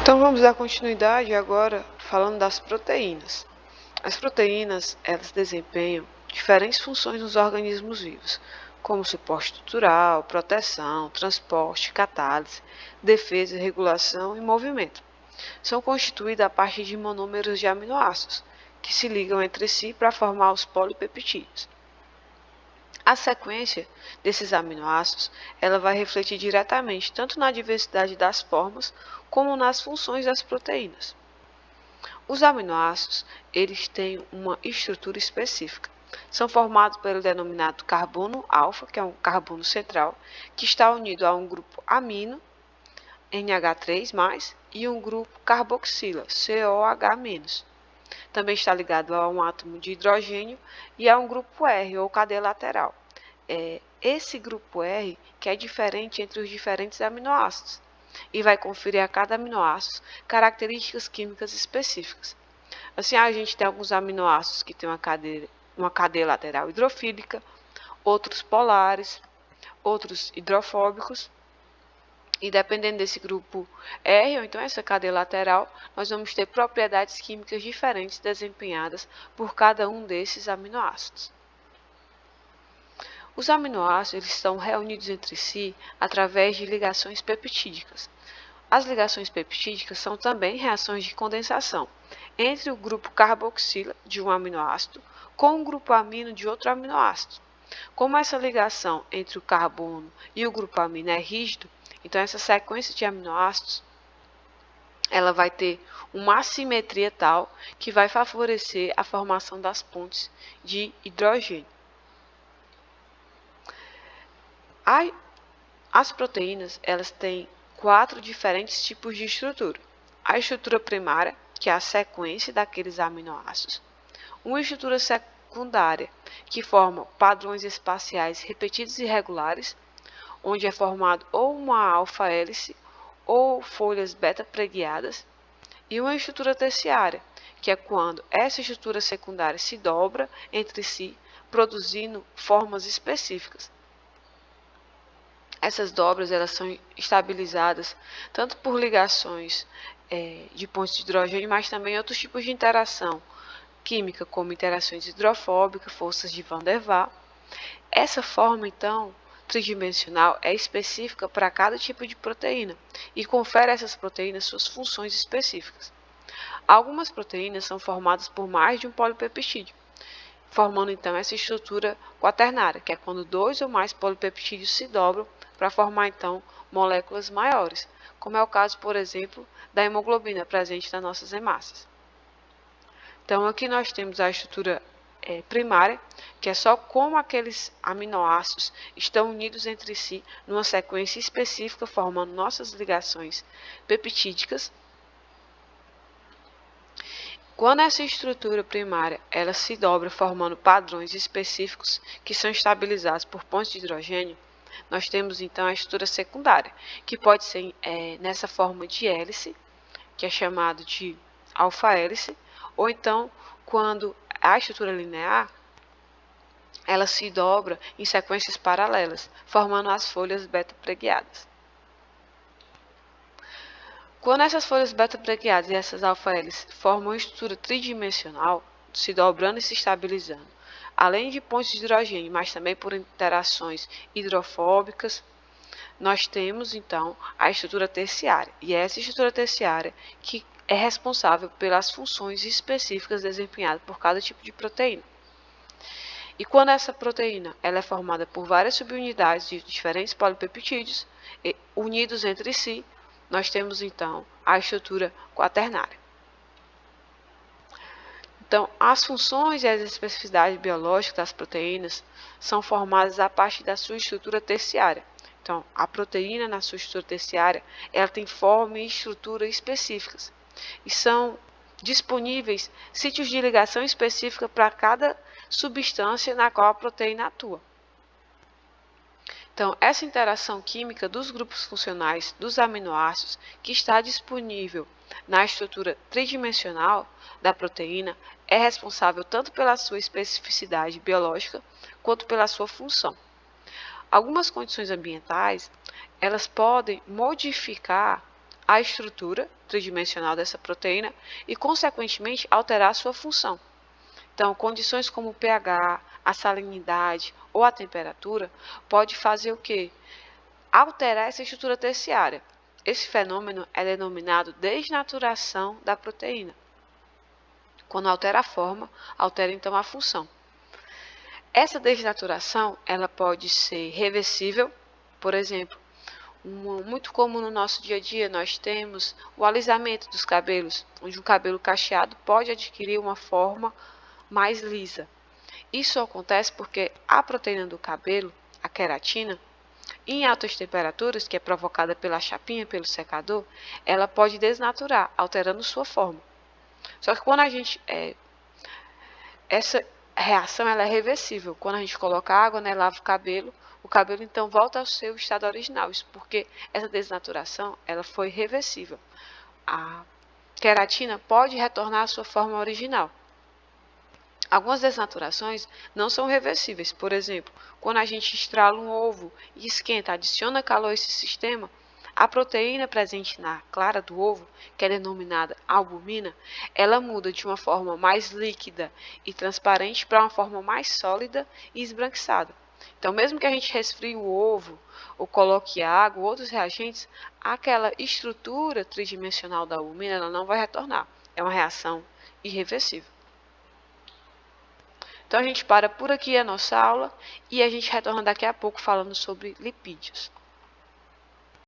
Então vamos dar continuidade agora falando das proteínas. As proteínas, elas desempenham diferentes funções nos organismos vivos, como suporte estrutural, proteção, transporte, catálise, defesa, regulação e movimento. São constituídas a partir de monômeros de aminoácidos, que se ligam entre si para formar os polipeptídeos. A sequência desses aminoácidos, ela vai refletir diretamente tanto na diversidade das formas como nas funções das proteínas. Os aminoácidos, eles têm uma estrutura específica. São formados pelo denominado carbono alfa, que é um carbono central, que está unido a um grupo amino, NH3+, e um grupo carboxila, COH-. Também está ligado a um átomo de hidrogênio e a um grupo R, ou cadeia lateral. Esse grupo R que é diferente entre os diferentes aminoácidos e vai conferir a cada aminoácido características químicas específicas. Assim, a gente tem alguns aminoácidos que têm uma cadeia lateral hidrofílica, outros polares, outros hidrofóbicos. E dependendo desse grupo R, ou então essa cadeia lateral, nós vamos ter propriedades químicas diferentes desempenhadas por cada um desses aminoácidos. Os aminoácidos eles estão reunidos entre si através de ligações peptídicas. As ligações peptídicas são também reações de condensação entre o grupo carboxila de um aminoácido com o grupo amino de outro aminoácido. Como essa ligação entre o carbono e o grupo amino é rígido, então essa sequência de aminoácidos ela vai ter uma assimetria tal que vai favorecer a formação das pontes de hidrogênio. As proteínas elas têm 4 diferentes tipos de estrutura. A estrutura primária, que é a sequência daqueles aminoácidos. Uma estrutura secundária, que forma padrões espaciais repetidos e regulares, onde é formado ou uma alfa-hélice ou folhas beta-preguiadas. E uma estrutura terciária, que é quando essa estrutura secundária se dobra entre si, produzindo formas específicas. Essas dobras elas são estabilizadas tanto por ligações de pontos de hidrogênio, mas também outros tipos de interação química, como interações hidrofóbicas, forças de Van der Waals. Essa forma, então, tridimensional é específica para cada tipo de proteína e confere a essas proteínas suas funções específicas. Algumas proteínas são formadas por mais de um polipeptídeo, formando então essa estrutura quaternária, que é quando 2 ou mais polipeptídeos se dobram para formar então moléculas maiores, como é o caso, por exemplo, da hemoglobina presente nas nossas hemácias. Então aqui nós temos a estrutura primária, que é só como aqueles aminoácidos estão unidos entre si numa sequência específica, formando nossas ligações peptídicas. Quando essa estrutura primária ela se dobra formando padrões específicos que são estabilizados por pontos de hidrogênio, nós temos então a estrutura secundária, que pode ser nessa forma de hélice, que é chamado de alfa-hélice, ou então quando a estrutura linear ela se dobra em sequências paralelas, formando as folhas beta-preguiadas. Quando essas folhas beta-preguiadas e essas alfa-hélices formam uma estrutura tridimensional, se dobrando e se estabilizando, além de pontos de hidrogênio, mas também por interações hidrofóbicas, nós temos então a estrutura terciária. E é essa estrutura terciária que é responsável pelas funções específicas desempenhadas por cada tipo de proteína. E quando essa proteína ela é formada por várias subunidades de diferentes polipeptídeos unidos entre si, nós temos então a estrutura quaternária. Então, as funções e as especificidades biológicas das proteínas são formadas a partir da sua estrutura terciária. Então, a proteína na sua estrutura terciária, ela tem forma e estrutura específicas. E são disponíveis sítios de ligação específica para cada substância na qual a proteína atua. Então, essa interação química dos grupos funcionais dos aminoácidos que está disponível na estrutura tridimensional da proteína é responsável tanto pela sua especificidade biológica quanto pela sua função. Algumas condições ambientais, elas podem modificar a estrutura tridimensional dessa proteína e, consequentemente, alterar a sua função. Então, condições como o pH, a salinidade ou a temperatura pode fazer o quê? Alterar essa estrutura terciária. Esse fenômeno é denominado desnaturação da proteína. Quando altera a forma, altera então a função. Essa desnaturação ela pode ser reversível, por exemplo, muito comum no nosso dia a dia nós temos o alisamento dos cabelos, onde um cabelo cacheado pode adquirir uma forma mais lisa. Isso acontece porque a proteína do cabelo, a queratina, em altas temperaturas, que é provocada pela chapinha, pelo secador, ela pode desnaturar, alterando sua forma. Só que quando a gente essa reação ela é reversível. Quando a gente coloca água, né, lava o cabelo então volta ao seu estado original. Isso porque essa desnaturação ela foi reversível. A queratina pode retornar à sua forma original. Algumas desnaturações não são reversíveis. Por exemplo, quando a gente estrala um ovo e esquenta, adiciona calor a esse sistema, a proteína presente na clara do ovo, que é denominada albumina, ela muda de uma forma mais líquida e transparente para uma forma mais sólida e esbranquiçada. Então, mesmo que a gente resfrie o ovo ou coloque água ou outros reagentes, aquela estrutura tridimensional da albumina ela não vai retornar. É uma reação irreversível. Então, a gente para por aqui a nossa aula e a gente retorna daqui a pouco falando sobre lipídios.